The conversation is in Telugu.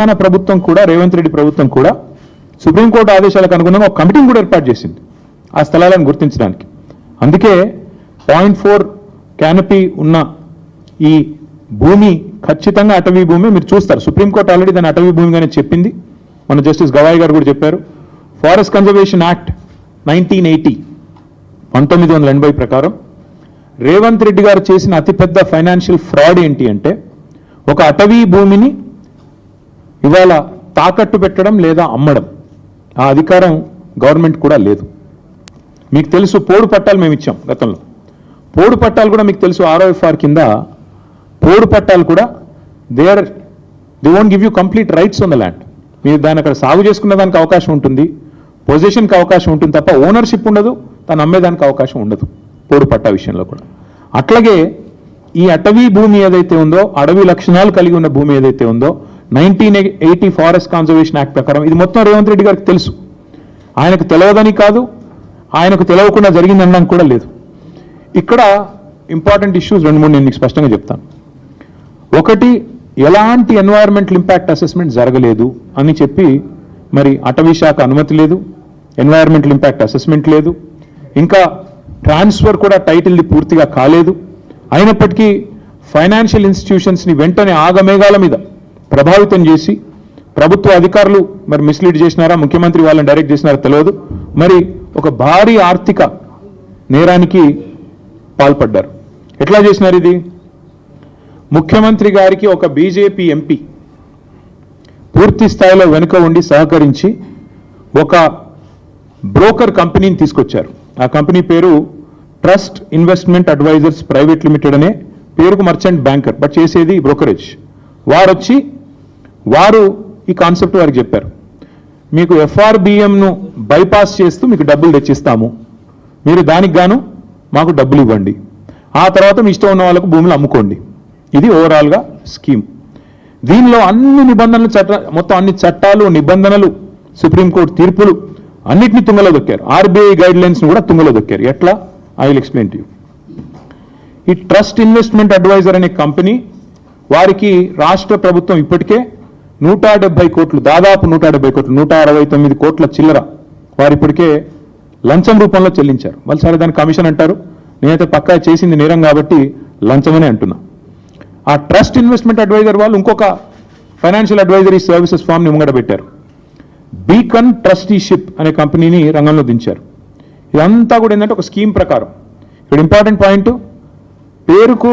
తెలంగాణ ప్రభుత్వం కూడా రేవంత్ రెడ్డి ప్రభుత్వం కూడా సుప్రీంకోర్టు ఆదేశాలకు అనుగుణంగా ఒక కమిటీని కూడా ఏర్పాటు చేసింది ఆ స్థలాలను గుర్తించడానికి. అందుకే 0.4 క్యానపీ ఉన్న ఈ భూమి ఖచ్చితంగా అటవీ భూమి. మీరు చూస్తారు సుప్రీంకోర్టు ఆల్రెడీ దాన్ని అటవీ భూమిగానే చెప్పింది. మన జస్టిస్ గవాయ్ గారు కూడా చెప్పారు. ఫారెస్ట్ కన్జర్వేషన్ యాక్ట్ 1980 ప్రకారం రేవంత్ రెడ్డి గారు చేసిన అతిపెద్ద ఫైనాన్షియల్ ఫ్రాడ్ ఏంటి అంటే ఒక అటవీ భూమిని ఇవాళ తాకట్టు పెట్టడం లేదా అమ్మడం. ఆ అధికారం గవర్నమెంట్ కూడా లేదు. మీకు తెలుసు పోడు పట్టాలు మేము ఇచ్చాం గతంలో. పోడు పట్టాలు కూడా మీకు తెలుసు ROFR కింద పోడు పట్టాలు కూడా they won't give you complete rights on the land. మీరు దాన్ని అక్కడ సాగు చేసుకునే దానికి అవకాశం ఉంటుంది, పొజిషన్కి అవకాశం ఉంటుంది తప్ప ఓనర్షిప్ ఉండదు, తను అమ్మేదానికి అవకాశం ఉండదు పోడు పట్టా విషయంలో కూడా. అట్లాగే ఈ అటవీ భూమి ఏదైతే ఉందో, అడవి లక్షణాలు కలిగి ఉన్న భూమి ఏదైతే ఉందో 1980 ఫారెస్ట్ కన్జర్వేషన్ యాక్ట్ ప్రకారం ఇది మొత్తం రేవంత్ రెడ్డి గారికి తెలుసు. ఆయనకు తెలియదని కాదు, ఆయనకు తెలియకుండా జరిగిందనడం కూడా లేదు. ఇక్కడ ఇంపార్టెంట్ ఇష్యూస్ 2-3 నేను మీకు స్పష్టంగా చెప్తాను. ఒకటి, ఎలాంటి ఎన్వైరన్మెంటల్ ఇంపాక్ట్ అసెస్మెంట్ జరగలేదు అని చెప్పి మరి అటవీ శాఖ అనుమతి లేదు, ఎన్వైరన్మెంటల్ ఇంపాక్ట్ అసెస్మెంట్ లేదు, ఇంకా ట్రాన్స్ఫర్ కూడా టైటిల్ది పూర్తిగా కాలేదు. అయినప్పటికీ ఫైనాన్షియల్ ఇన్స్టిట్యూషన్స్ని వెంటనే ఆగమేఘాల మీద ప్రభావితం చేసి ప్రభుత్వ అధికారులు మరి మిస్లీడ్ చేసినారా, ముఖ్యమంత్రి వాళ్ళని డైరెక్ట్ చేసినారా తెలియదు, మరి ఒక భారీ ఆర్థిక నేరానికి పాల్పడ్డారు. ఎట్లా చేసినారు ఇది? ముఖ్యమంత్రి గారికి ఒక బీజేపీ ఎంపీ పూర్తి స్థాయిలో వెనుక ఉండి సహకరించి ఒక బ్రోకర్ కంపెనీని తీసుకొచ్చారు. ఆ కంపెనీ పేరు trust investment advisors private limited అనే పేరుకు మర్చెంట్ బ్యాంకర్, బట్ చేసేది బ్రోకరేజ్. వారు ఈ కాన్సెప్ట్ వారికి చెప్పారు, మీకు FRBMను బైపాస్ చేస్తూ మీకు డబ్బులు తెచ్చిస్తాము, మీరు దానికి గాను మాకు డబ్బులు ఇవ్వండి, ఆ తర్వాత మీ ఇష్టం ఉన్న వాళ్ళకు భూములు అమ్ముకోండి. ఇది ఓవరాల్గా స్కీమ్. దీనిలో అన్ని నిబంధనలు మొత్తం అన్ని చట్టాలు, నిబంధనలు, సుప్రీంకోర్టు తీర్పులు అన్నిటినీ తుంగలో దొక్కారు. RBI గైడ్లైన్స్ని కూడా తుంగలో దొక్కారు. ఎట్లా? I will explain to you. ఈ ట్రస్ట్ ఇన్వెస్ట్మెంట్ అడ్వైజర్ అనే కంపెనీ వారికి రాష్ట్ర ప్రభుత్వం ఇప్పటికే 170 కోట్లు, దాదాపు 170 కోట్లు, 169 కోట్ల చిల్లర వారు ఇప్పటికే లంచం రూపంలో చెల్లించారు. వాళ్ళు సరే దాని కమిషన్ అంటారు, నేనైతే పక్కా చేసింది నేరం కాబట్టి లంచమనే అంటున్నా. ఆ ట్రస్ట్ ఇన్వెస్ట్మెంట్ అడ్వైజర్ వాళ్ళు ఇంకొక ఫైనాన్షియల్ అడ్వైజరీ సర్వీసెస్ ఫామ్ని ముంగడ పెట్టారు. బీకన్ ట్రస్టీషిప్ అనే కంపెనీని రంగంలో దించారు. ఇదంతా కూడా ఏంటంటే ఒక స్కీమ్ ప్రకారం. ఇక్కడ ఇంపార్టెంట్ పాయింట్, పేరుకు